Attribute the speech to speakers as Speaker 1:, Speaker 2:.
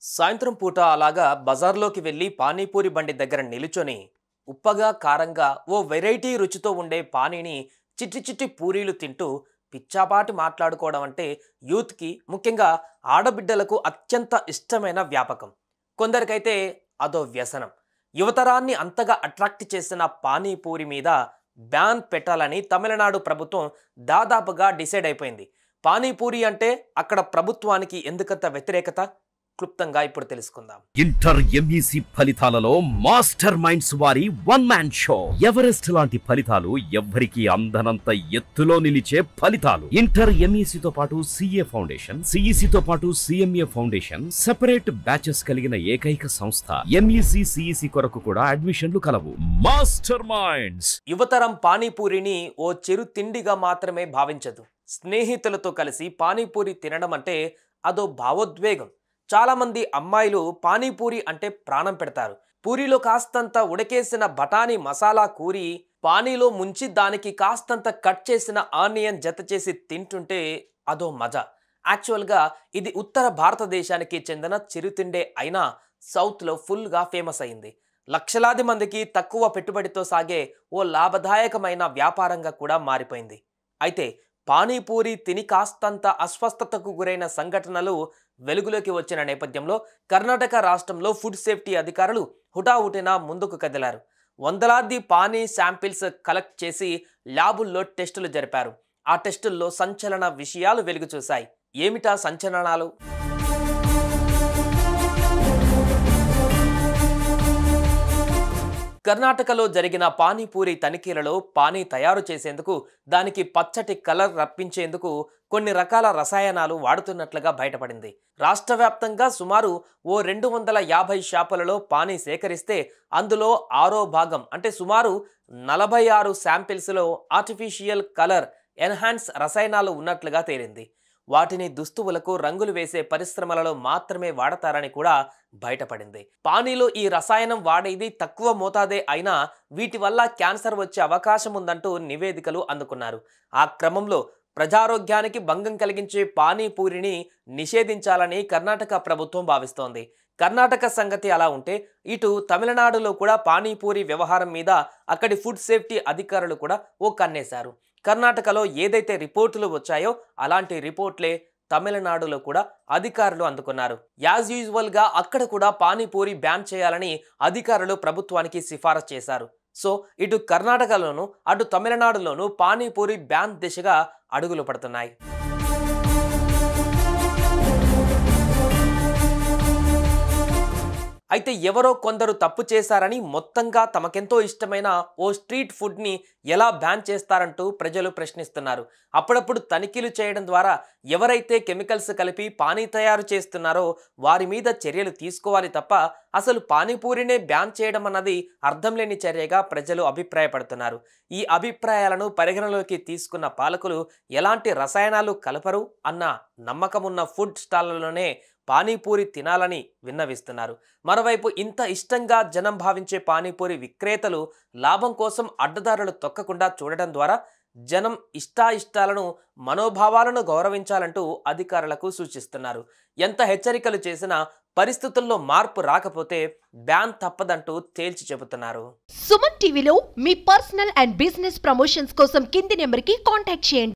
Speaker 1: సాయంత్రం పూట అలాగా బజార్లోకి వెళ్ళి పానీపూరి బండి దగ్గర నిలుచొని ఉప్పగా కారంగా ఓ వెరైటీ రుచితో ఉండే పానీని చిట్టి చిట్టి పూరీలు తింటూ పిచ్చాపాటి మాట్లాడుకోవడం అంటే యూత్కి ముఖ్యంగా ఆడబిడ్డలకు అత్యంత ఇష్టమైన వ్యాపకం. కొందరికైతే అదో వ్యసనం. యువతరాన్ని అంతగా అట్రాక్ట్ చేసిన పానీపూరి మీద బ్యాన్ పెట్టాలని తమిళనాడు ప్రభుత్వం దాదాపుగా డిసైడ్ అయిపోయింది. పానీపూరి అంటే అక్కడ ప్రభుత్వానికి ఎందుకంత వ్యతిరేకత? క్లుప్తంగా ఇప్పుడు తెలుసుకుందాం.
Speaker 2: ఇంటర్ ఎంఈసి ఫలితాలలో మాస్టర్ మైండ్స్ వారి వన్ మ్యాన్ షో. ఎవరెస్ట్ లాంటి ఫలితాలు ఎవ్వరికి అందనంత ఎత్తులో నిలిచే ఫలితాలు. ఇంటర్ ఎంఈసితో పాటు సిఏ ఫౌండేషన్, సిఈసితో పాటు సిఎంఏ ఫౌండేషన్ సెపరేట్ బ్యాచెస్ కలిగిన ఏకైక సంస్థ. ఎంఈసి సిఈసి కొరకు కూడా అడ్మిషన్లు కలవు. Master minds.
Speaker 1: యువతరం పానీపూరిని ఓ చిరు తిండిగా మాత్రమే భావించదు. స్నేహితులతో కలిసి పానీపూరి తినడం అంటే అదో భావోద్వేగం. చాలా మంది అమ్మాయిలు పానీపూరి అంటే ప్రాణం పెడతారు. పూరిలో కాస్తంత ఉడకేసిన బఠానీ మసాలా కూరి పానీలో ముంచి దానికి కాస్తంత కట్ చేసిన ఆనియన్ జత చేసి తింటుంటే అదో మజా. యాక్చువల్గా ఇది ఉత్తర భారతదేశానికి చెందిన చిరుతిండే అయినా సౌత్లో ఫుల్గా ఫేమస్ అయింది. లక్షలాది మందికి తక్కువ పెట్టుబడితో సాగే ఓ లాభదాయకమైన వ్యాపారంగా కూడా మారిపోయింది. అయితే పానీపూరి తిని కాస్తంత అస్వస్థతకు గురైన సంఘటనలు వెలుగులోకి వచ్చిన నేపథ్యంలో కర్ణాటక రాష్ట్రంలో ఫుడ్ సేఫ్టీ అధికారులు హుటాహుటిన ముందుకు కదిలారు. వందలాది పానీ శాంపిల్స్ కలెక్ట్ చేసి ల్యాబుల్లో టెస్టులు జరిపారు. ఆ టెస్టుల్లో సంచలన విషయాలు వెలుగు చూశాయి. ఏమిటా సంచలనాలు? కర్ణాటకలో జరిగిన పానీపూరి తనిఖీలలో పానీ తయారు చేసేందుకు దానికి పచ్చటి కలర్ రప్పించేందుకు కొన్ని రకాల రసాయనాలు వాడుతున్నట్లుగా బయటపడింది. రాష్ట్ర వ్యాప్తంగా సుమారు ఓ 250 షాపులలో పానీ సేకరిస్తే అందులో 6వ భాగం అంటే సుమారు 46 శాంపిల్స్లో ఆర్టిఫిషియల్ కలర్ ఎన్హాన్స్ రసాయనాలు ఉన్నట్లుగా తేలింది. వాటిని దుస్తువులకు రంగులు వేసే పరిశ్రమలలో మాత్రమే వాడతారని కూడా బయటపడింది. పానీలో ఈ రసాయనం వాడేది తక్కువ మోతాదే అయినా వీటి వల్ల క్యాన్సర్ వచ్చే అవకాశం ఉందంటూ నివేదికలు అందుకున్నారు. ఆ క్రమంలో ప్రజారోగ్యానికి భంగం కలిగించే పానీపూరిని నిషేధించాలని కర్ణాటక ప్రభుత్వం భావిస్తోంది. కర్ణాటక సంగతి అలా ఉంటే ఇటు తమిళనాడులో కూడా పానీపూరి వ్యవహారం మీద అక్కడి ఫుడ్ సేఫ్టీ అధికారులు కూడా ఓ కన్నేశారు. కర్ణాటకలో ఏదైతే రిపోర్టులు వచ్చాయో అలాంటి రిపోర్ట్లే తమిళనాడులో కూడా అధికారులు అందుకున్నారు. యాజ్ యూజువల్గా అక్కడ కూడా పానీపూరి బ్యాన్ చేయాలని అధికారులు ప్రభుత్వానికి సిఫారసు చేశారు. సో ఇటు కర్ణాటకలోనూ అటు తమిళనాడులోనూ పానీపూరి బ్యాన్ దిశగా అడుగులు పడుతున్నాయి. అయితే ఎవరో కొందరు తప్పు చేశారని మొత్తంగా తమకెంతో ఇష్టమైన ఓ స్ట్రీట్ ఫుడ్ని ఎలా బ్యాన్ చేస్తారంటూ ప్రజలు ప్రశ్నిస్తున్నారు. అప్పుడప్పుడు తనిఖీలు చేయడం ద్వారా ఎవరైతే కెమికల్స్ కలిపి పానీ తయారు చేస్తున్నారో వారి మీద చర్యలు తీసుకోవాలి తప్ప అసలు పానీపూరినే బ్యాన్ చేయడం అన్నది అర్థం లేని చర్యగా ప్రజలు అభిప్రాయపడుతున్నారు. ఈ అభిప్రాయాలను పరిగణలోకి తీసుకున్న పాలకులు ఎలాంటి రసాయనాలు కలపరు అన్న నమ్మకమున్న ఫుడ్ స్టాళ్లలోనే పానీపూరి తినాలని విన్నవిస్తున్నారు. మరోవైపు ఇంత ఇష్టంగా జనం భావించే పానీపూరి విక్రేతలు లాభం కోసం అడ్డదారులు తొక్కకుండా చూడడం ద్వారా జనం ఇష్టాయిష్టాలను మనోభావాలను గౌరవించాలంటూ అధికారులకు సూచిస్తున్నారు. ఎంత హెచ్చరికలు చేసినా పరిస్థితుల్లో మార్పు రాకపోతే బ్యాన్ తప్పదంటూ తేల్చి చెబుతున్నారు.
Speaker 3: సుమన్ టీవీలో మీ పర్సనల్ అండ్ బిజినెస్ ప్రమోషన్స్ కోసం కింది నెంబర్కి కాంటాక్ట్ చేయండి.